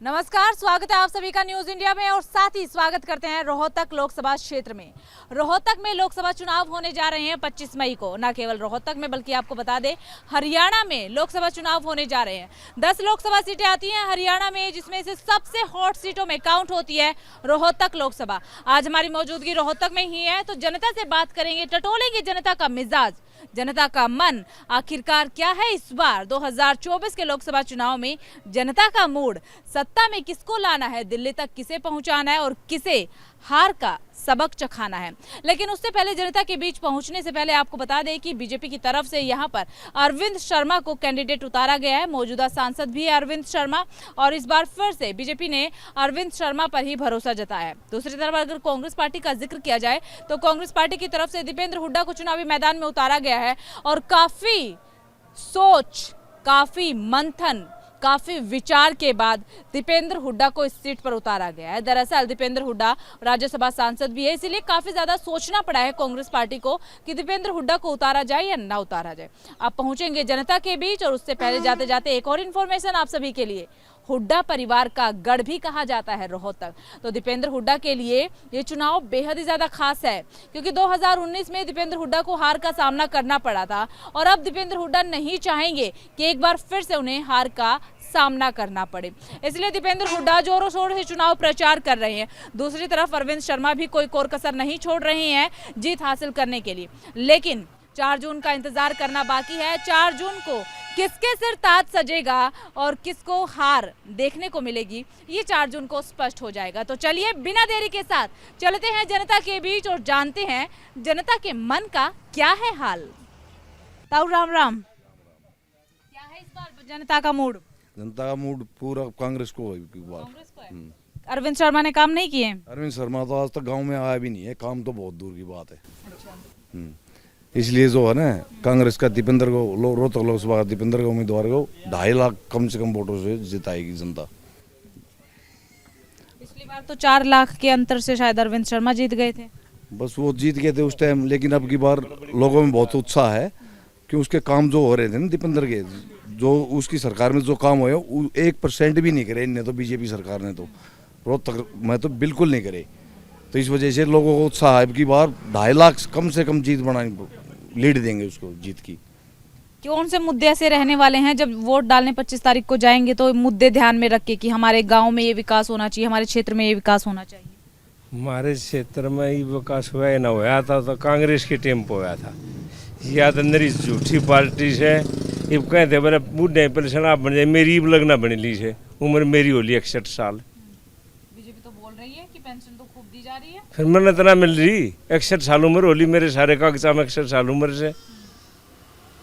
नमस्कार, स्वागत है आप सभी का न्यूज इंडिया में और साथ ही स्वागत करते हैं रोहतक लोकसभा क्षेत्र में। रोहतक में लोकसभा चुनाव होने जा रहे हैं 25 मई को। न केवल रोहतक में बल्कि आपको बता दें हरियाणा में लोकसभा चुनाव होने जा रहे हैं। 10 लोकसभा सीटें आती हैं हरियाणा में, जिसमें से सबसे हॉट सीटों में काउंट होती है रोहतक लोकसभा। आज हमारी मौजूदगी रोहतक में ही है, तो जनता से बात करेंगे, टटोलेंगे जनता का मिजाज, जनता का मन आखिरकार क्या है इस बार 2024 के लोकसभा चुनाव में। जनता का मूड, सत्ता में किसको लाना है, दिल्ली तक किसे पहुंचाना है और किसे हार का सबक चखाना है। लेकिन उससे पहले, जनता के बीच पहुंचने से पहले आपको बता दें कि बीजेपी की तरफ से यहां पर अरविंद शर्मा को कैंडिडेट उतारा गया है। मौजूदा सांसद भी है अरविंद शर्मा और इस बार फिर से बीजेपी ने अरविंद शर्मा पर ही भरोसा जताया है। दूसरी तरफ अगर कांग्रेस पार्टी का जिक्र किया जाए तो कांग्रेस पार्टी की तरफ से दीपेंद्र हुड्डा को चुनावी मैदान में उतारा गया है और काफी सोच, काफी मंथन, काफी विचार के बाद दीपेंद्र हुड्डा को इस सीट पर उतारा गया है। दरअसल दीपेंद्र हुड्डा राज्यसभा सांसद भी है, इसीलिए काफी ज्यादा सोचना पड़ा है कांग्रेस पार्टी को कि दीपेंद्र हुड्डा को उतारा जाए या ना उतारा जाए। आप पहुंचेंगे जनता के बीच और उससे पहले जाते जाते एक और इन्फॉर्मेशन आप सभी के लिए। हुड्डा परिवार का गढ़ भी कहा जाता है रोहतक, तो दीपेंद्र हुड्डा के लिए ये चुनाव बेहद ही ज्यादा खास है, क्योंकि 2019 में दीपेंद्र हुड्डा को हार का सामना करना पड़ा था और अब दीपेंद्र हुड्डा नहीं चाहेंगे कि एक बार फिर से उन्हें हार का सामना करना पड़े, इसलिए दीपेंद्र हुड्डा जोरों शोरों से चुनाव प्रचार कर रहे हैं। दूसरी तरफ अरविंद शर्मा भी कोई कोर कसर नहीं छोड़ रहे हैं जीत हासिल करने के लिए। लेकिन 4 जून का इंतजार करना बाकी है। 4 जून को किसके सिर ताज सजेगा और किसको हार देखने को मिलेगी, ये 4 जून को स्पष्ट हो जाएगा। तो चलिए बिना देरी के साथ चलते हैं जनता के बीच और जानते हैं जनता के मन का क्या है हाल। ताऊ राम राम, क्या है इस बार जनता का मूड? जनता का मूड पूरा कांग्रेस को है। कांग्रेस को है। अरविंद शर्मा ने काम नहीं किए? अरविंद शर्मा तो आज तक गांव में आया भी नहीं है, काम तो बहुत दूर की बात है। इसलिए जो है ना, कांग्रेस का दीपेंद्र को, रोहतक लोकसभा का दीपेंद्र का उम्मीदवार को 2.5 लाख कम से कम वोटों से जिताएगी जनता। पिछली बार तो 4 लाख के अंतर से शायद अरविंद शर्मा जीत गए थे। बस वो जीत गए थे उस टाइम, लेकिन अब की बार लोगों में बहुत उत्साह है कि उसके काम जो हो रहे थे ना दीपेंद्र के, जो उसकी सरकार में जो काम हुए 1% भी नहीं करे इनने तो, बीजेपी सरकार ने तो रोहतक में तो बिल्कुल नहीं करे। तो इस वजह से लोगों को उत्साह है कि बार 2.5 लाख कम से कम जीत बनानी, लीड देंगे उसको जीत की। कौन से मुद्दे ऐसे रहने वाले हैं जब वोट डालने 25 तारीख को जाएंगे तो मुद्दे ध्यान में रख के कि हमारे गांव में ये विकास होना चाहिए, हमारे क्षेत्र में ये विकास होना चाहिए? हमारे क्षेत्र में ही विकास हुआ ना हुआ था तो कांग्रेस के टेम्पो हुआ था, या तो नरी झूठी पार्टी से ये कहते बोले बूढ़े पेंशन आप बन जाए, मेरी लगना बन ली है, उम्र मेरी होली 61 साल। बीजेपी तो बोल रही है कि पेंशन तो खूब दी जा रही है, फिर मैंने इतना मिल रही 61 साल उम्र होली, मेरे सारे कागजा में 61 साल उम्र से।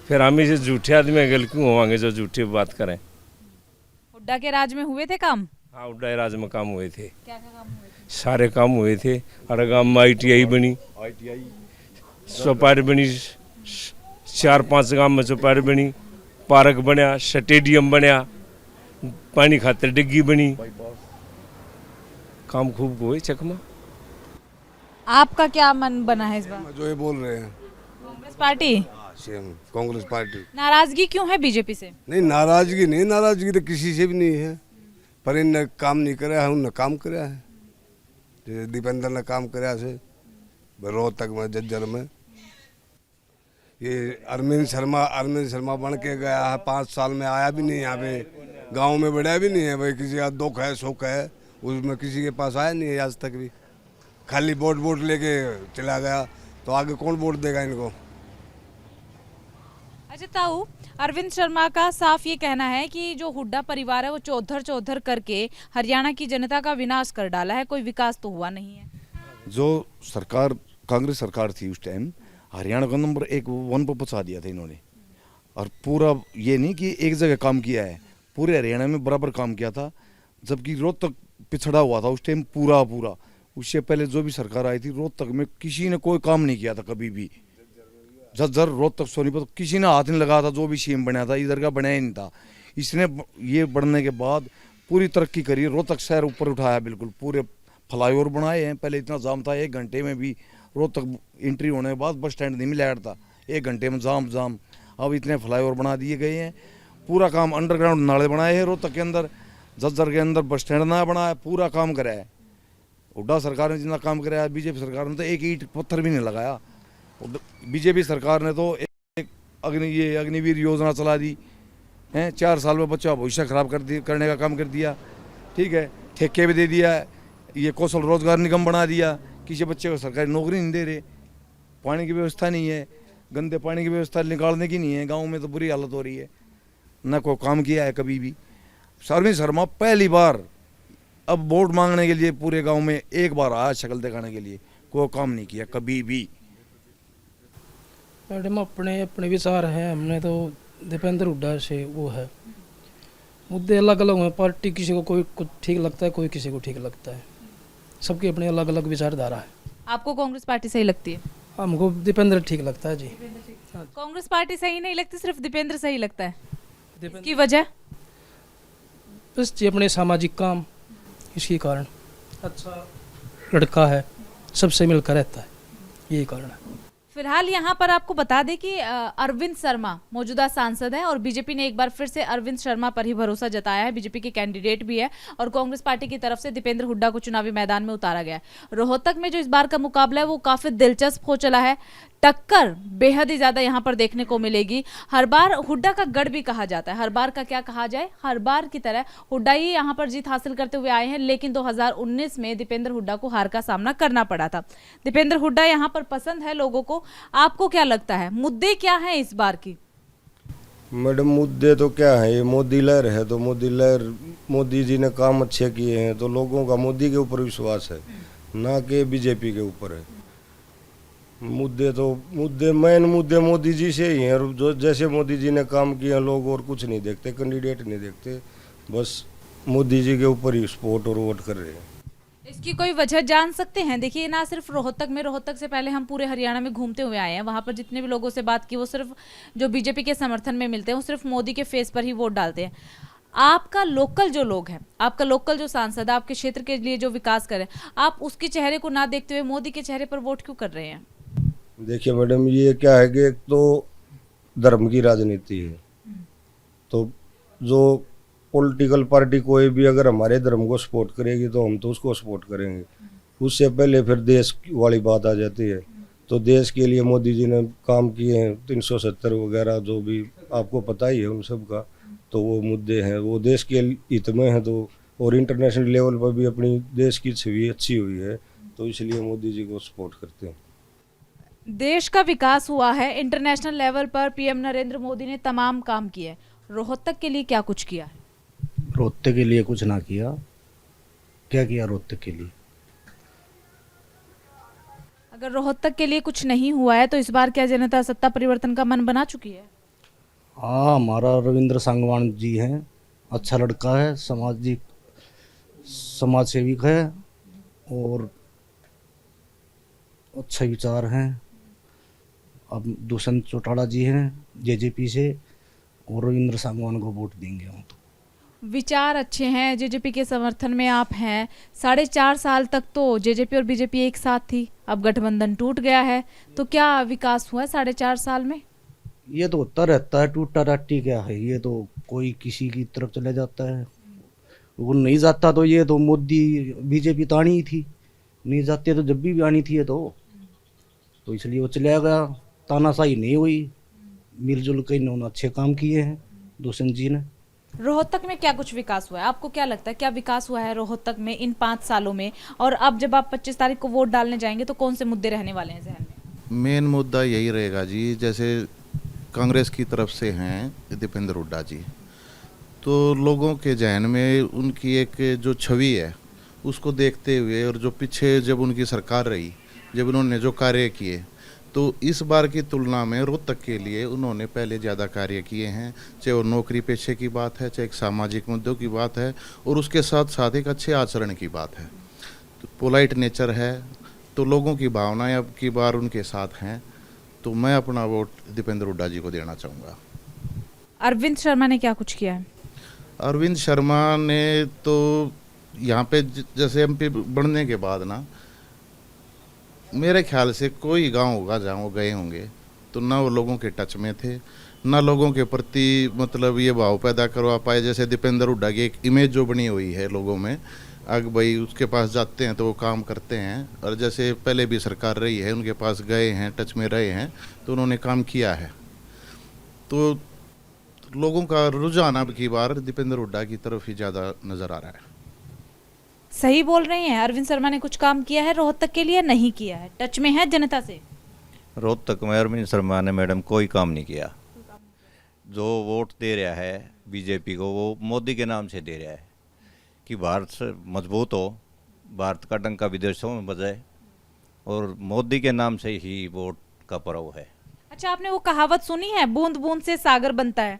फिर हम इसे झूठे आदमी गल क्यों होवांगे जो झूठी बात करें। हुड्डा के राज में हुए थे काम? हाँ, हुड्डा राज में काम हुए थे। क्या क्या काम हुए थे? सारे काम हुए थे। हर गाँव में ITI बनी, चौपाटी बनी, 4-5 गाँव में चौपाटी बनी, पार्क बनया, स्टेडियम बनया, पानी खातर डिग्गी बनी, काम खूब हुए चकमा। आपका क्या मन बना है इस बार? जो ये बोल रहे हैं कांग्रेस पार्टी? कांग्रेस पार्टी। नाराजगी क्यों है बीजेपी से? नहीं, नाराजगी तो किसी से भी नहीं है, पर इनने काम नहीं कराया है, उनने काम कराया है। जैसे दीपेंद्र ने काम कराया से रोहतक में, जज्जर में। ये अरविंद शर्मा बन के गया है, 5 साल में आया भी नहीं यहाँ पे, गांव में बढ़ा भी नहीं है भाई, किसी का दुख है सुख है उसमें किसी के पास आया नहीं है आज तक भी, खाली वोट लेके चला गया। तो आगे कौन वोट देगा इनको? अच्छा ताऊ, अरविंद शर्मा का साफ ये कहना है कि जो हुड्डा परिवार है वो चौधर करके हरियाणा की जनता का विनाश कर डाला है, कोई विकास तो हुआ नहीं है। जो सरकार, कांग्रेस सरकार थी उस टाइम, हरियाणा को नंबर 1 पर पहुंचा दिया था इन्होंने। और पूरा ये नहीं कि एक जगह काम किया है, पूरे हरियाणा में बराबर काम किया था, जबकि रोहतक पिछड़ा हुआ था उस टाइम पूरा। उससे पहले जो भी सरकार आई थी रोहतक में किसी ने कोई काम नहीं किया था कभी भी। जज्जर, रोहतक, सोनीपत किसी ने हाथ नहीं लगाया था, जो भी CM बना था इधर का बनाया ही नहीं था। इसने ये बढ़ने के बाद पूरी तरक्की करी, रोहतक शहर ऊपर उठाया बिल्कुल, पूरे फ्लाईओवर बनाए हैं। पहले इतना जाम था, 1 घंटे में भी रोहतक एंट्री होने के बाद बस स्टैंड नहीं मिला था, 1 घंटे में जाम। अब इतने फ्लाईओवर बना दिए गए हैं, पूरा काम, अंडरग्राउंड नाले बनाए हैं रोहतक के अंदर, जज्जर के अंदर बस स्टैंड ना बना है, पूरा काम करा है। हुड्डा सरकार ने जितना काम कराया, बीजेपी सरकार ने तो एक ईंट पत्थर भी नहीं लगाया। बीजेपी सरकार ने तो एक अग्निवीर योजना चला दी है, 4 साल में बच्चा भविष्य खराब करने का काम कर दिया। ठीक है, ठेके भी दे दिया, ये कौशल रोजगार निगम बना दिया, किसी बच्चे को सरकारी नौकरी नहीं दे रहे, पानी की व्यवस्था नहीं है, गंदे पानी की व्यवस्था निकालने की नहीं है, गाँव में तो बुरी हालत हो रही है, न कोई काम किया है कभी भी। अरविंद शर्मा पहली बार अब वोट मांगने के लिए पूरे गांव में एक बार आया, शक्ल दिखाने के लिए, कोई काम नहीं किया कभी भी। मैडम अपने अपने विचार हैं, हमने तो दीपेंद्र हुड्डा से वो है, मुद्दे अलग अलग हैं, पार्टी किसी को कोई कुछ ठीक लगता है, कोई किसी को ठीक लगता है, सबकी अपनी अलग अलग विचारधारा है। आपको कांग्रेस पार्टी सही लगती है? हमको दीपेंद्र ठीक लगता है जी। कांग्रेस पार्टी सही नहीं लगती, सिर्फ दीपेंद्र सही लगता है, दीपेंद्र की वजह? बस जी अपने सामाजिक काम, इसके कारण अच्छा लड़का है, सबसे मिलकर रहता है, यही कारण है। फिलहाल यहाँ पर आपको बता दें कि अरविंद शर्मा मौजूदा सांसद है और बीजेपी ने एक बार फिर से अरविंद शर्मा पर ही भरोसा जताया है। बीजेपी के कैंडिडेट भी है और कांग्रेस पार्टी की तरफ से दीपेंद्र हुड्डा को चुनावी मैदान में उतारा गया है। रोहतक में जो इस बार का मुकाबला है वो काफी दिलचस्प हो चला है, टक्कर बेहद ही ज्यादा यहाँ पर देखने को मिलेगी। हर बार हुड्डा का गढ़ भी कहा जाता है, हर बार का क्या कहा जाए, हर बार की तरह हुड्डा ही यहाँ पर जीत हासिल करते हुए आए हैं, लेकिन 2019 में दीपेंद्र हुड्डा को हार का सामना करना पड़ा था। दीपेंद्र हुड्डा यहाँ पर पसंद है लोगों को, आपको क्या लगता है मुद्दे क्या हैं इस बार की? मैडम मुद्दे तो क्या है, ये मोदी लहर है तो मोदी लहर, मोदी जी ने काम अच्छे किए हैं तो लोगों का मोदी के ऊपर विश्वास है, ना कि बीजेपी के ऊपर है। मेन मुद्दे मोदी जी से ही हैं, और जो जैसे मोदी जी ने काम किया लोग और कुछ नहीं देखते, कैंडिडेट नहीं देखते, बस मोदी जी के ऊपर ही सपोर्ट और वोट कर रहे हैं। इसकी कोई वजह जान सकते हैं? देखिए ना सिर्फ रोहतक में, रोहतक से पहले हम पूरे हरियाणा में घूमते हुए आए हैं, वहां पर जितने भी लोगों से बात की वो सिर्फ जो बीजेपी के समर्थन में मिलते हैं वो सिर्फ मोदी के फेस पर ही वोट डालते हैं। आपका लोकल जो लोग हैं, आपका लोकल जो सांसद आपके क्षेत्र के लिए जो विकास करे, आप उसके चेहरे को ना देखते हुए मोदी के चेहरे पर वोट क्यों कर रहे हैं? देखिए मैडम, ये क्या है कि एक तो धर्म की राजनीति है, तो जो पॉलिटिकल पार्टी कोई भी अगर हमारे धर्म को सपोर्ट करेगी तो हम तो उसको सपोर्ट करेंगे। उससे पहले फिर देश वाली बात आ जाती है, तो देश के लिए मोदी जी ने काम किए हैं, 370 वगैरह जो भी आपको पता ही है उन सब का, तो वो मुद्दे हैं, वो देश के हित में है, तो और इंटरनेशनल लेवल पर भी अपनी देश की छवि अच्छी हुई है, तो इसलिए मोदी जी को सपोर्ट करते हैं। देश का विकास हुआ है, इंटरनेशनल लेवल पर पीएम नरेंद्र मोदी ने तमाम काम किए, रोहतक के लिए क्या कुछ किया है? रोहतक के लिए कुछ ना किया। क्या किया रोहतक के लिए? अगर रोहतक के लिए कुछ नहीं हुआ है तो इस बार क्या जनता सत्ता परिवर्तन का मन बना चुकी है? हाँ, हमारा रविंद्र सांगवान जी हैं, अच्छा लड़का है, समाज सेविक है और अच्छे विचार हैं। अब दुष्यंत चौटाला जी हैं जेजेपी से, और रविंद्र सांगवान को वोट देंगे हम तो। विचार अच्छे हैं, जेजेपी के समर्थन में आप हैं। 4.5 साल तक तो जेजेपी और बीजेपी एक साथ थी, अब गठबंधन टूट गया है, तो क्या विकास हुआ है 4.5 साल में? ये तो होता रहता है, टूटा टाटी क्या है, ये तो कोई किसी की तरफ चले जाता है, वो नहीं जाता तो ये तो मोदी बीजेपी तो आनी ही थी, नहीं जाते तो जब भी आनी थी ये तो इसलिए वो चला गया। तानाशाही नहीं हुई, मिलजुल कर इन्होंने अच्छे काम किए हैं दुष्यंत जी ने। रोहतक में क्या कुछ विकास हुआ है, आपको क्या लगता है क्या विकास हुआ है रोहतक में इन 5 सालों में? और अब जब आप 25 तारीख को वोट डालने जाएंगे तो कौन से मुद्दे रहने वाले हैं जहन में? मेन मुद्दा यही रहेगा जी, जैसे कांग्रेस की तरफ से हैं दीपेंद्र हुड्डा जी, तो लोगों के जहन में उनकी एक जो छवि है उसको देखते हुए, और जो पीछे जब उनकी सरकार रही, जब उन्होंने जो कार्य किए, तो इस बार की तुलना में रोहतक के लिए उन्होंने पहले ज़्यादा कार्य किए हैं, चाहे वो नौकरी पेशे की बात है, चाहे एक सामाजिक मुद्दों की बात है, और उसके साथ साथ एक अच्छे आचरण की बात है, तो पोलाइट नेचर है, तो लोगों की भावनाएं अब की बार उनके साथ हैं, तो मैं अपना वोट दीपेंद्र हुड्डा जी को देना चाहूँगा। अरविंद शर्मा ने क्या कुछ किया है? अरविंद शर्मा ने तो यहाँ पे जैसे एमपी बनने के बाद ना, मेरे ख्याल से कोई गांव होगा जहाँ वो गए होंगे तो ना वो लोगों के टच में थे, ना लोगों के प्रति मतलब ये भाव पैदा करवा पाए। जैसे दीपेंद्र हुड्डा की एक इमेज जो बनी हुई है लोगों में, अगर भाई उसके पास जाते हैं तो वो काम करते हैं, और जैसे पहले भी सरकार रही है उनके पास गए हैं, टच में रहे हैं, तो उन्होंने काम किया है। तो लोगों का रुझान अब की बार दीपेंद्र हुड्डा की तरफ ही ज़्यादा नज़र आ रहा है। सही बोल रहे हैं, अरविंद शर्मा ने कुछ काम किया है रोहतक के लिए? नहीं किया है, टच में है जनता से। रोहतक में अरविंद शर्मा ने मैडम कोई काम नहीं किया। जो वोट दे रहा है बीजेपी को, वो मोदी के नाम से दे रहा है कि भारत से मजबूत हो, भारत का डंका विदेशों में बजाए, और मोदी के नाम से ही वोट का पर्व है। अच्छा, आपने वो कहावत सुनी है, बूंद बूंद से सागर बनता है?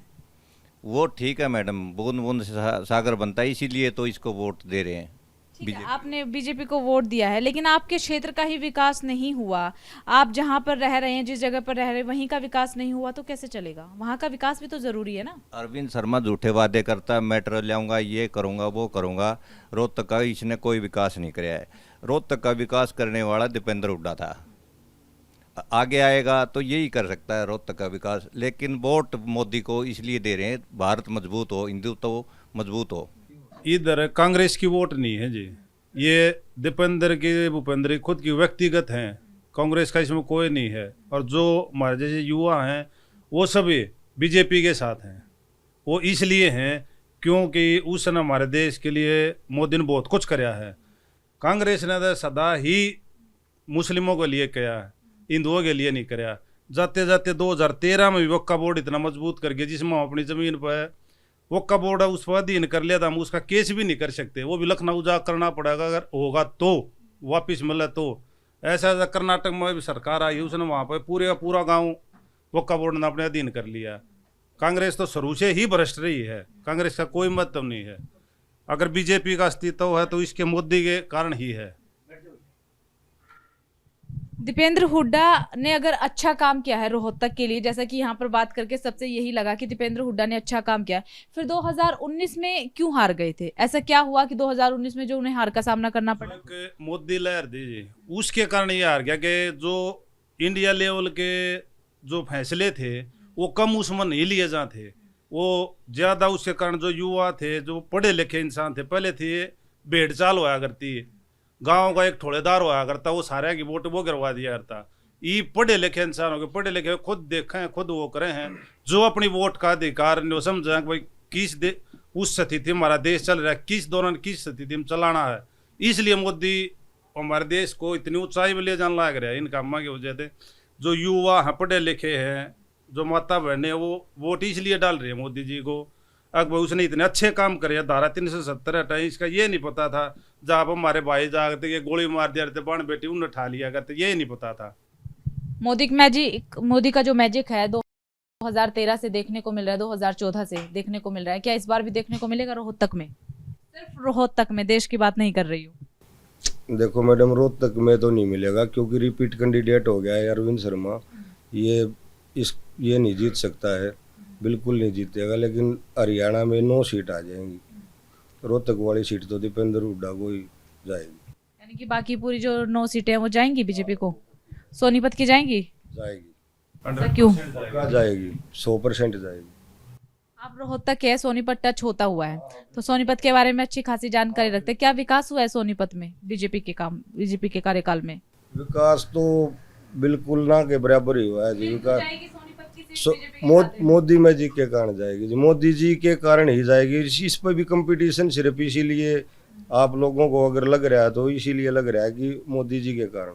वो ठीक है मैडम, बूंद बूंद से सागर बनता है, इसीलिए तो इसको वोट दे रहे हैं। ठीक है, आपने बीजेपी को वोट दिया है, लेकिन आपके क्षेत्र का ही विकास नहीं हुआ। आप जहां पर रह रहे हैं, जिस जगह पर रह रहे हैं, वहीं का विकास नहीं हुआ तो कैसे चलेगा? वहां का विकास भी तो जरूरी है ना। अरविंद शर्मा झूठे वादे करता है, मेट्रो लाऊंगा, ये करूंगा, वो करूंगा। रोहतक का इसने कोई विकास नहीं कराया है। रोहतक का विकास करने वाला दीपेंद्र हुड्डा था, आगे आएगा तो यही कर सकता है रोहतक का विकास। लेकिन वोट मोदी को इसलिए दे रहे हैं, भारत मजबूत हो, हिंदुत्व मजबूत हो। इधर कांग्रेस की वोट नहीं है जी, ये दीपेंद्र की, भूपेंद्र की खुद की व्यक्तिगत हैं। कांग्रेस का इसमें कोई नहीं है। और जो हमारे जैसे युवा हैं वो सभी बीजेपी के साथ हैं। वो इसलिए हैं क्योंकि उसने हमारे देश के लिए मोदी ने बहुत कुछ कराया है। कांग्रेस ने तो सदा ही मुस्लिमों के लिए किया है, हिंदुओं के लिए नहीं कराया। जाते जाते 2013 में भी वक्फ बोर्ड इतना मजबूत कर गया, जिसमें हम अपनी ज़मीन पर वक्फ बोर्ड उस पर अधीन कर लिया था, हम उसका केस भी नहीं कर सकते। वो भी लखनऊ जा करना पड़ेगा, अगर होगा तो वापस मिले तो। ऐसा ऐसा कर्नाटक में भी सरकार आई, उसने वहाँ पर पूरे का पूरा गाँव वक्फ बोर्ड ने अपने अधीन कर लिया। कांग्रेस तो शुरू से ही भ्रष्ट रही है, कांग्रेस का कोई महत्व नहीं है। अगर बीजेपी का अस्तित्व है तो इसके मोदी के कारण ही है। दीपेंद्र हुड्डा ने अगर अच्छा काम किया है रोहतक के लिए, जैसा कि यहाँ पर बात करके सबसे यही लगा कि दीपेंद्र हुड्डा ने अच्छा काम किया, फिर 2019 में क्यों हार गए थे? ऐसा क्या हुआ कि 2019 में जो उन्हें हार का सामना करना पड़ा? मोदी लहर दीजिए, उसके कारण ये हार गया कि जो इंडिया लेवल के जो फैसले थे वो कम उसमें नहीं लिए जाते थे, वो ज़्यादा। उसके कारण जो युवा थे, जो पढ़े लिखे इंसान थे, पहले थे भेड़ चाल होया करती, गांव का एक ठोड़ेदार होया करता, वो सारे की वोट वो करवा दिया करता। ये पढ़े लिखे इंसान हो गए, पढ़े लिखे खुद देखे हैं, खुद वो करे हैं, जो अपनी वोट का अधिकार नहीं समझा कि भाई किस उस स्थिति में हमारा देश चल रहा है, किस दौरान किस स्थिति में चलाना है। इसलिए मोदी हमारे देश को इतनी ऊंचाई में ले जाने लग रहा है इन कामों की वजह से। जो युवा हैं, पढ़े लिखे हैं, जो माता बहनें, वो वोट इसलिए डाल रहे हैं मोदी जी को। अब उसने इतने अच्छे काम करे, धारा 370 हटाई, इसका ये नहीं पता था। जब हमारे भाई जागते कि गोली मार दिया करते, बाण बेटी उन्हें उठा लिया करते, ये नहीं पता था। मोदी का जो मैजिक है 2013 से देखने को मिल रहा है, 2014 से देखने को मिल रहा है, क्या इस बार भी देखने को मिलेगा रोहतक में? सिर्फ रोहतक में, देश की बात नहीं कर रही हूँ। देखो मैडम, रोहतक में तो नहीं मिलेगा क्योंकि रिपीट कैंडिडेट हो गया है अरविंद शर्मा। ये नहीं जीत सकता है, बिल्कुल नहीं जीतेगा। लेकिन हरियाणा में 9 सीट आ जाएंगी, रोहतक वाली सीट तो दीपेंद्र हुड्डा को ही जाएगी। यानी कि बाकी पूरी जो 9 सीटें हैं वो जाएंगी बीजेपी को, सोनीपत की जाएंगी? जाएगी। क्यों जाएगी? 100% जाएगी। आप रोहतक के, सोनीपत टच होता हुआ है, तो सोनीपत के बारे में अच्छी खासी जानकारी रखते हैं। क्या विकास हुआ है सोनीपत में बीजेपी के कार्यकाल में? विकास तो बिल्कुल ना के बराबर ही हुआ है जी। विकास मोदी मैजिक के कारण जाएगी जी, मोदी जी के कारण ही जाएगी। इस पर भी कंपटीशन सिर्फ इसीलिए आप लोगों को अगर लग रहा है तो इसीलिए लग रहा है कि मोदी जी के कारण,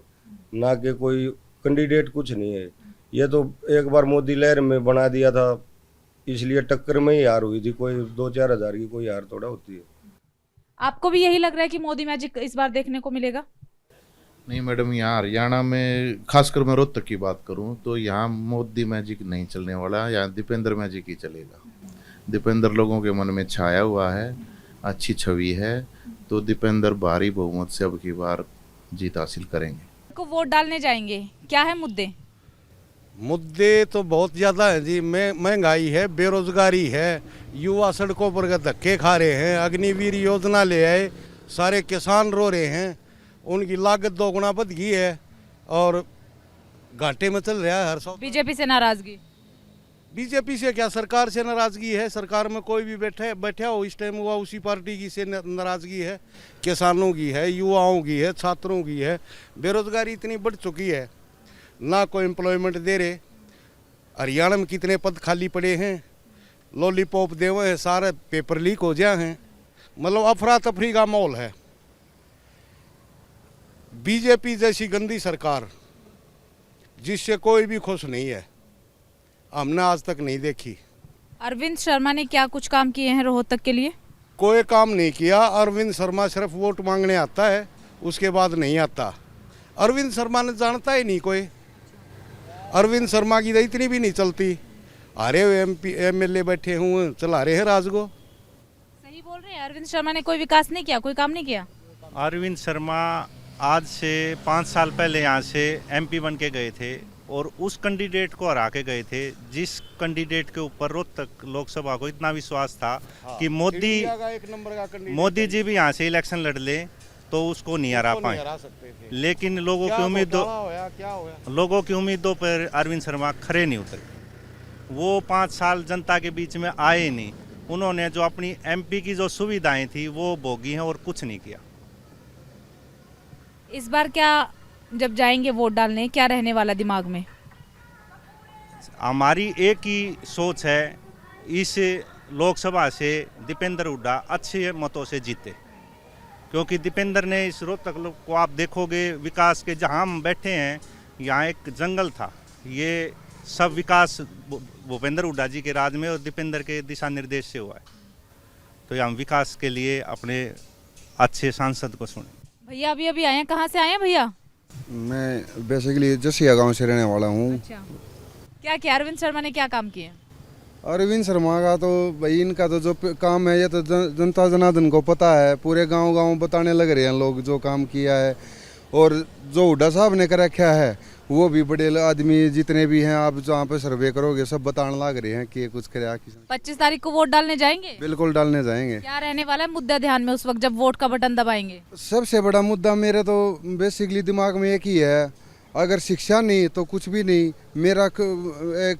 ना कि कोई कैंडिडेट कुछ नहीं है। ये तो एक बार मोदी लहर में बना दिया था, इसलिए टक्कर में ही हार हुई थी। कोई 2-4 हज़ार की कोई हार थोड़ा होती है। आपको भी यही लग रहा है कि मोदी मैजिक इस बार देखने को मिलेगा? नहीं मैडम, यहाँ हरियाणा में खासकर मैं रोहतक की बात करूँ तो यहाँ मोदी मैजिक नहीं चलने वाला, यहाँ दीपेंद्र मैजिक ही चलेगा। दीपेंद्र लोगों के मन में छाया हुआ है, अच्छी छवि है, तो दीपेंद्र भारी बहुमत से अब की बार जीत हासिल करेंगे। को वोट डालने जाएंगे, क्या है मुद्दे? मुद्दे तो बहुत ज़्यादा हैं जी। महंगाई है, बेरोजगारी है, युवा सड़कों पर धक्के खा रहे हैं, अग्निवीर योजना ले आए, सारे किसान रो रहे हैं, उनकी लागत 2 गुना बढ़ गई है, और घाटे में चल रहा है हर साल। बीजेपी से नाराजगी? बीजेपी से क्या, सरकार से नाराजगी है। सरकार में कोई भी बैठा हो इस टाइम हुआ उसी पार्टी की से नाराजगी है। किसानों की है, युवाओं की है, छात्रों की है। बेरोजगारी इतनी बढ़ चुकी है, ना कोई एम्प्लॉयमेंट दे रहे। हरियाणा में कितने पद खाली पड़े हैं, लॉलीपॉप दे हुए हैं, सारे पेपर लीक हो जाए हैं। मतलब अफरा तफरी का माहौल है। बीजेपी जैसी गंदी सरकार जिससे कोई भी खुश नहीं है, हमने आज तक नहीं देखी। अरविंद शर्मा ने क्या कुछ काम किए हैं रोहतक के लिए? कोई काम नहीं किया। अरविंद शर्मा सिर्फ वोट मांगने आता है, उसके बाद नहीं आता। अरविंद शर्मा ने जानता ही नहीं कोई। अरविंद शर्मा की तो इतनी भी नहीं चलती। हारे हुए MLA बैठे हुए चला रहे हैं राज को। सही बोल रहे हैं, अरविंद शर्मा ने कोई विकास नहीं किया, कोई काम नहीं किया। अरविंद शर्मा आज से 5 साल पहले यहाँ से MP बन के गए थे और उस कैंडिडेट को हरा के गए थे जिस कैंडिडेट के ऊपर रोहतक लोकसभा को इतना विश्वास था कि मोदी जी भी यहाँ से इलेक्शन लड़ ले तो उसको नहीं हरा पाए। लेकिन लोगों की उम्मीदों पर अरविंद शर्मा खरे नहीं उतरे। वो 5 साल जनता के बीच में आए नहीं। उन्होंने जो अपनी MP की जो सुविधाएं थी वो भोगी हैं और कुछ नहीं किया। इस बार क्या जब जाएंगे वोट डालने, क्या रहने वाला दिमाग में? हमारी एक ही सोच है, इस लोकसभा से दीपेंद्र हुड्डा अच्छे मतों से जीते। क्योंकि दीपेंद्र ने इस रोहतक को आप देखोगे विकास के, जहां हम बैठे हैं यहाँ एक जंगल था, ये सब विकास भूपेंद्र हुड्डा जी के राज में और दीपेंद्र के दिशा निर्देश से हुआ है। तो हम विकास के लिए अपने अच्छे सांसद को सुने। भैया अभी अभी आए हैं, कहाँ से आए हैं भैया? मैं बेसिकली जसिया गांव से रहने वाला हूँ। अच्छा, क्या किया अरविंद शर्मा ने, क्या काम किए? अरविंद शर्मा का तो भाई इनका तो जो काम है ये तो जनता जनार्दन को पता है। पूरे गांव बताने लग रहे हैं लोग जो काम किया है। और जो हुड्डा साहब ने कर रखा है वो भी बड़े आदमी जितने भी हैं, आप जहाँ पे सर्वे करोगे सब बताने लग रहे हैं कि कुछ करे। 25 तारीख को वोट डालने जाएंगे? बिल्कुल डालने जाएंगे। क्या रहने वाला है मुद्दा ध्यान में उस वक्त जब वोट का बटन दबाएंगे? सबसे बड़ा मुद्दा मेरे तो बेसिकली दिमाग में एक ही है, अगर शिक्षा नहीं तो कुछ भी नहीं। मेरा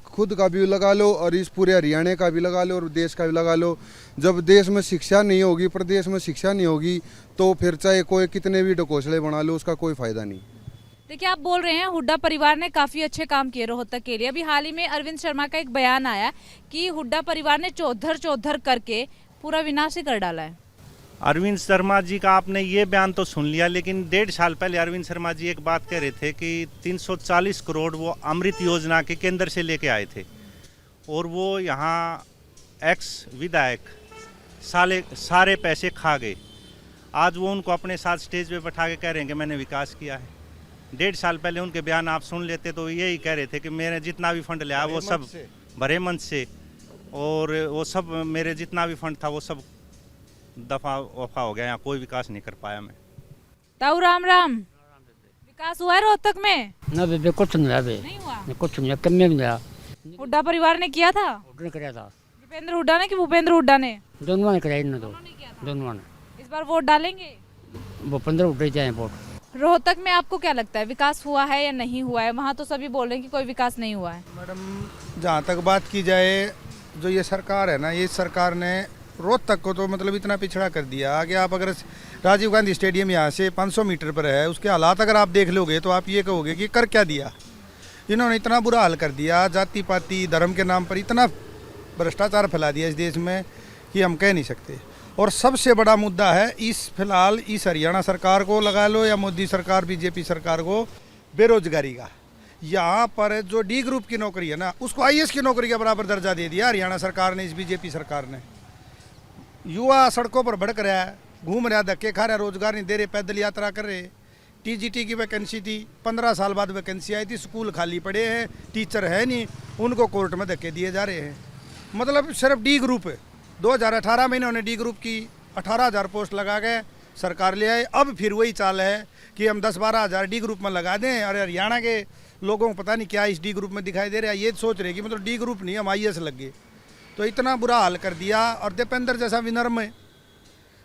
खुद का भी लगा लो और इस पूरे हरियाणा का भी लगा लो और देश का भी लगा लो। जब देश में शिक्षा नहीं होगी, प्रदेश में शिक्षा नहीं होगी, तो फिर चाहे कोई कितने भी ढकोसले बना लो उसका कोई फायदा नहीं। देखिए, आप बोल रहे हैं हुड्डा परिवार ने काफ़ी अच्छे काम किए रोहतक के लिए। अभी हाल ही में अरविंद शर्मा का एक बयान आया कि हुड्डा परिवार ने चौधर करके पूरा विनाश ही कर डाला है। अरविंद शर्मा जी का आपने ये बयान तो सुन लिया, लेकिन 1.5 साल पहले अरविंद शर्मा जी एक बात कह रहे थे कि 340 करोड़ वो अमृत योजना के केंद्र से लेके आए थे और वो यहाँ एक्स विधायक सारे पैसे खा गए। आज वो उनको अपने साथ स्टेज पे बैठा के कह रहे हैं कि मैंने विकास किया है। 1.5 साल पहले उनके बयान आप सुन लेते तो यही कह रहे थे कि मैंने जितना भी फंड लिया वो सब भरे मन से, और वो सब मेरे जितना भी फंड था वो सब दफा वफा हो गया, यहाँ कोई विकास नहीं कर पाया मैं। ताऊ राम विकास हुआ है रोहतक में? ना बेबे कुछ नहीं हुआ। कुछ नहीं, कम में मिला। हुड्डा परिवार ने किया था? कराया था। दीपेंद्र हुड्डा ने कि भूपेंद्र हुड्डा ने? दोनों ने कराया इन दोनों ने। इस बार वोट डालेंगे? भूपेंद्र हुड्डा जाए वोट। रोहतक में आपको क्या लगता है विकास हुआ है या नहीं हुआ है? वहाँ तो सभी बोल रहे हैं कि कोई विकास नहीं हुआ है। मैडम, जहाँ तक बात की जाए, जो ये सरकार है ना, ये सरकार ने रोहतक को तो मतलब इतना पिछड़ा कर दिया। आगे आप अगर राजीव गांधी स्टेडियम यहाँ से 500 मीटर पर है, उसके हालात अगर आप देख लोगे तो आप ये कहोगे कि कर क्या दिया इन्होंने। इतना बुरा हाल कर दिया, जाति पाति धर्म के नाम पर इतना भ्रष्टाचार फैला दिया इस देश में कि हम कह नहीं सकते। और सबसे बड़ा मुद्दा है फिलहाल इस हरियाणा सरकार को लगा लो या मोदी सरकार बीजेपी सरकार को, बेरोजगारी का। यहाँ पर जो D ग्रुप की नौकरी है ना, उसको IAS की नौकरी के बराबर दर्जा दे दिया हरियाणा सरकार ने, इस बीजेपी सरकार ने। युवा सड़कों पर भड़क रहा है, घूम रहा, धक्के खा रहा, रोजगार नहीं दे रहे, पैदल यात्रा कर रहे। TGT की वैकेंसी थी, 15 साल बाद वैकेंसी आई थी, स्कूल खाली पड़े हैं, टीचर है नहीं, उनको कोर्ट में धक्के दिए जा रहे हैं। मतलब सिर्फ D ग्रुप 2018 में इन्होंने D ग्रुप की 18,000 पोस्ट लगा गए, सरकार ले आए। अब फिर वही चाल है कि हम 10-12 हज़ार D ग्रुप में लगा दें। अरे हरियाणा के लोगों को पता नहीं क्या इस D ग्रुप में दिखाई दे रहा है, ये सोच रहे कि मतलब D ग्रुप नहीं, हम IAS लग गए। तो इतना बुरा हाल कर दिया। और दीपेंद्र जैसा विनम्र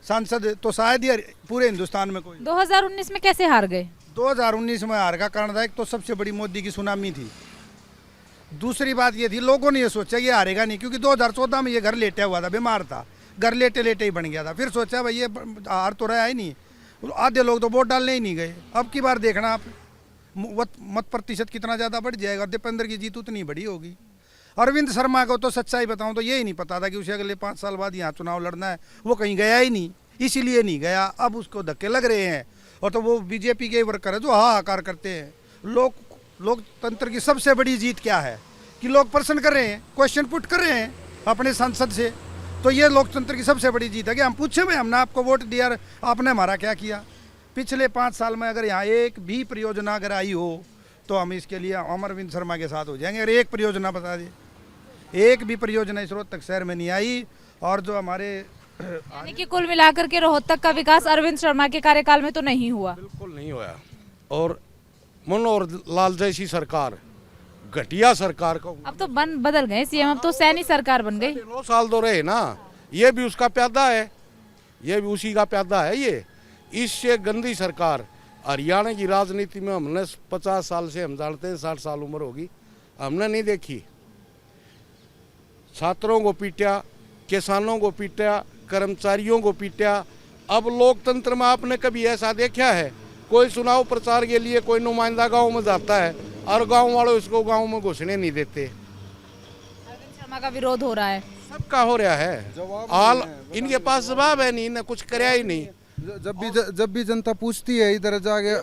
सांसद तो शायद ही पूरे हिंदुस्तान में कोई। 2019 में कैसे हार गए? 2019 में हार का कारण था, एक तो सबसे बड़ी मोदी की सुनामी थी, दूसरी बात ये थी, लोगों ने ये सोचा ये हारेगा नहीं, क्योंकि 2014 में ये घर लेटा हुआ था, बीमार था, घर लेटे लेटे ही बन गया था। फिर सोचा भाई ये हार तो रहा ही नहीं, आधे लोग तो वोट डालने ही नहीं गए। अब की बार देखना आप मत प्रतिशत कितना ज़्यादा बढ़ जाएगा, दीपेंद्र की जीत उतनी बड़ी होगी। अरविंद शर्मा को तो सच्चाई बताऊं तो ये ही नहीं पता था कि उसे अगले 5 साल बाद यहाँ चुनाव लड़ना है, वो कहीं गया ही नहीं, इसीलिए नहीं गया। अब उसको धक्के लग रहे हैं, और तो वो बीजेपी के वर्कर है जो हाहाकार करते हैं। लोकतंत्र की सबसे बड़ी जीत क्या है कि लोग प्रश्न कर रहे हैं, क्वेश्चन पुट कर रहे हैं अपने सांसद से, तो ये लोकतंत्र की सबसे बड़ी जीत है कि हम पूछे भाई हमने आपको वोट दिया, आपने हमारा क्या किया। पिछले 5 साल में अगर यहाँ एक भी परियोजना अगर आई हो तो हम इसके लिए अमरविंद शर्मा के साथ हो जाएंगे। अगर एक परियोजना बता दे, एक भी परियोजना इस रोहतक शहर में नहीं आई। और जो हमारे यानी कि कुल मिलाकर के रोहतक का विकास अरविंद शर्मा के कार्यकाल में तो नहीं हुआ, बिल्कुल नहीं हुआ। और मनोहर लाल जैसी सरकार, घटिया सरकार को, अब तो बदल गए सीएम, अब तो सैनी सरकार बन गई। 9 साल तो रहे ना, ये भी उसका प्यादा है, ये भी उसी का प्यादा है। ये इससे गंदी सरकार हरियाणा की राजनीति में हमने 50 साल से, हम जानते हैं 60 साल उम्र होगी, हमने नहीं देखी। छात्रों को पीटा, किसानों को पीटा, कर्मचारियों को पीटा। अब लोकतंत्र में आपने कभी ऐसा देखा है कोई चुनाव प्रचार के लिए कोई नुमाइंदा गांव में जाता है और गांव वाले उसको गांव में घुसने नहीं देते? अरविंद शर्मा का विरोध हो रहा है, सबका हो रहा है। हाल इनके पास जवाब है नहीं, इन्हें कुछ कराया ही नहीं। जब भी जनता पूछती है इधर जाके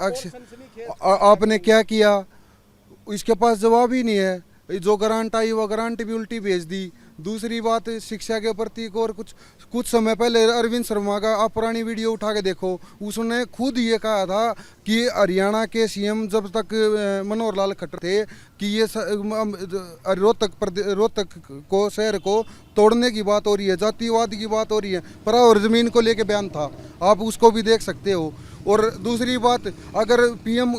आपने क्या किया, इसके पास जवाब ही नहीं है। जो ग्रांट आई वो ग्रांट भी उल्टी भेज दी। दूसरी बात शिक्षा के प्रति और कुछ समय पहले अरविंद शर्मा का आप पुरानी वीडियो उठा के देखो, उसने खुद ये कहा था कि हरियाणा के सीएम जब तक मनोहर लाल खट्टर थे कि ये रोहतक को शहर को तोड़ने की बात हो रही है, जातिवाद की बात हो रही है, पर और जमीन को लेके बयान था, आप उसको भी देख सकते हो। और दूसरी बात, अगर पीएम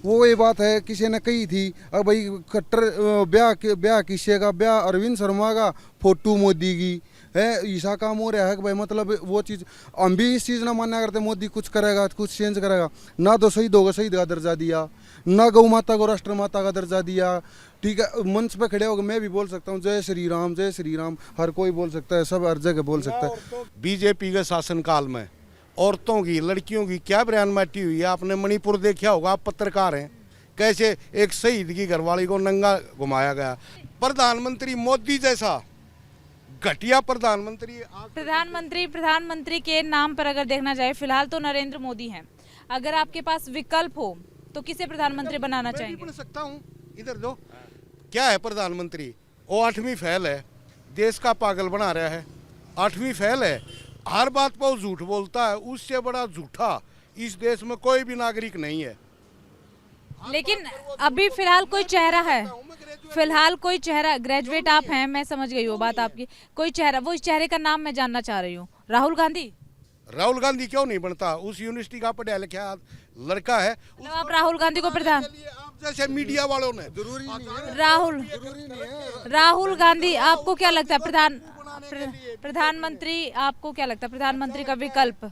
ये बात है किसी ने कही थी, अब भाई खट्टर ब्याह किसी का, ब्याह अरविंद शर्मा का, फोटो मोदी की है, ऐसा काम हो रहा है कि भाई मतलब वो चीज़ हम भी इस चीज़ ना माना करते मोदी कुछ करेगा, कुछ चेंज करेगा। ना तो शहीदों को शहीद का दर्जा दिया, ना गौ माता को राष्ट्र माता का दर्जा दिया। ठीक है, मंच पे खड़े होकर मैं भी बोल सकता हूँ जय श्री राम, जय श्री राम, हर कोई बोल सकता है, सब हर जगह बोल सकता है। बीजेपी के शासनकाल में औरतों की, लड़कियों की क्या बयान माटी हुई है। आपने मणिपुर देखा होगा, आप पत्रकार हैं, कैसे एक शहीद की घरवाली को नंगा घुमाया गया। प्रधानमंत्री मोदी जैसा घटिया प्रधानमंत्री के नाम पर अगर देखना जाए फिलहाल तो नरेंद्र मोदी हैं। अगर आपके पास विकल्प हो तो किसे प्रधानमंत्री बनाना चाहेंगे? मैं बन सकता हूँ, इधर दो। क्या है प्रधानमंत्री? वो 8वीं फेल है, देश का पागल बना रहा है। 8वीं फेल है, हर बात पर वो झूठ बोलता है। उससे बड़ा झूठा इस देश में कोई भी नागरिक नहीं है। लेकिन अभी फिलहाल कोई चेहरा है, फिलहाल कोई चेहरा, ग्रेजुएट आप हैं, मैं समझ गई वो बात आपकी, कोई चेहरा, वो इस चेहरे का नाम मैं जानना चाह रही हूँ। राहुल गांधी। राहुल गांधी क्यों नहीं बनता? उस यूनिवर्सिटी का पढ़ा लिखा लड़का है। तो आप राहुल गांधी को प्रधान, आप जैसे मीडिया वालों ने, राहुल गांधी आपको क्या लगता है प्रधानमंत्री, आपको क्या लगता है प्रधानमंत्री का विकल्प?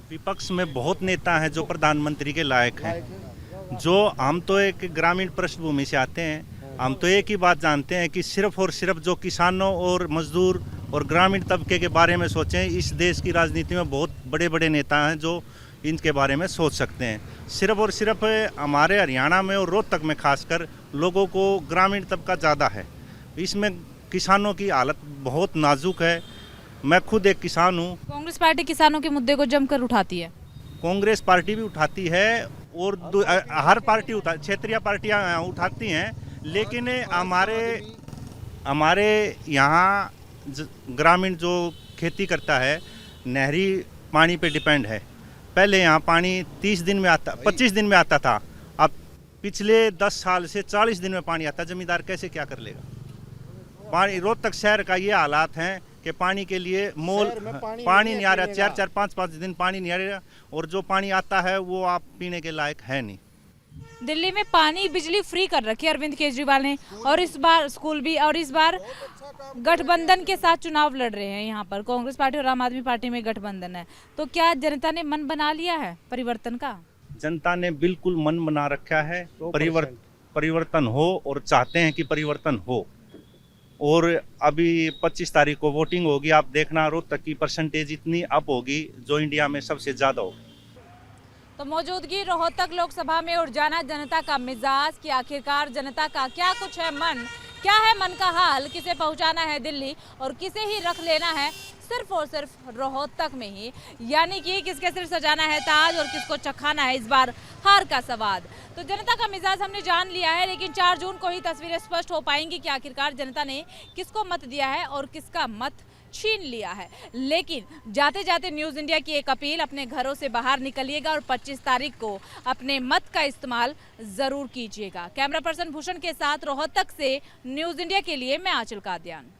विपक्ष में बहुत नेता हैं जो प्रधानमंत्री के लायक हैं। जो हम तो एक ग्रामीण पृष्ठभूमि से आते हैं, हम तो एक ही बात जानते हैं कि सिर्फ और सिर्फ जो किसानों और मजदूर और ग्रामीण तबके के बारे में सोचें। इस देश की राजनीति में बहुत बड़े बड़े नेता हैं जो इनके बारे में सोच सकते हैं। सिर्फ और सिर्फ हमारे हरियाणा में और रोहतक में खासकर लोगों को ग्रामीण तबका ज़्यादा है। इसमें किसानों की हालत बहुत नाजुक है। मैं खुद एक किसान हूँ। कांग्रेस पार्टी किसानों के मुद्दे को जमकर उठाती है। कांग्रेस पार्टी भी उठाती है और हर पार्टी क्षेत्रीय पार्टियाँ उठाती हैं, लेकिन हमारे यहाँ ग्रामीण जो खेती करता है नहरी पानी पे डिपेंड है। पहले यहाँ पानी 30 दिन में आता, 25 दिन में आता था, अब पिछले 10 साल से 40 दिन में पानी आता। जमींदार कैसे क्या कर लेगा? पानी रोहतक शहर का ये हालात हैं कि पानी के लिए पानी नहीं आ रहा, 4-4, 5-5 दिन पानी नहीं आ रहा, और जो पानी आता है वो आप पीने के लायक है नहीं। दिल्ली में पानी बिजली फ्री कर रखी है अरविंद केजरीवाल ने, और इस बार स्कूल भी, और इस बार गठबंधन के साथ चुनाव लड़ रहे हैं। यहाँ पर कांग्रेस पार्टी और आम आदमी पार्टी में गठबंधन है। तो क्या जनता ने मन बना लिया है परिवर्तन का? जनता ने बिल्कुल मन बना रखा है परिवर्तन हो और चाहते हैं कि परिवर्तन हो। और अभी 25 तारीख को वोटिंग होगी, आप देखना रोहतक की परसेंटेज इतनी अप होगी जो इंडिया में सबसे ज़्यादा होगी। तो मौजूदगी रोहतक लोकसभा में उड़ जाना जनता का मिजाज कि आखिरकार जनता का क्या कुछ है मन, क्या है मन का हाल, किसे पहुंचाना है दिल्ली और किसे ही रख लेना है सिर्फ और सिर्फ रोहतक में ही, यानी कि किसके सिर सजाना है ताज और किसको चखाना है इस बार हार का सवाद। तो जनता का मिजाज हमने जान लिया है, लेकिन 4 जून को ही तस्वीरें स्पष्ट हो पाएंगी कि आखिरकार जनता ने किसको मत दिया है और किसका मत छीन लिया है। लेकिन जाते जाते न्यूज़ इंडिया की एक अपील, अपने घरों से बाहर निकलिएगा और 25 तारीख को अपने मत का इस्तेमाल जरूर कीजिएगा। कैमरा पर्सन भूषण के साथ रोहतक से न्यूज़ इंडिया के लिए मैं आंचल कादियान।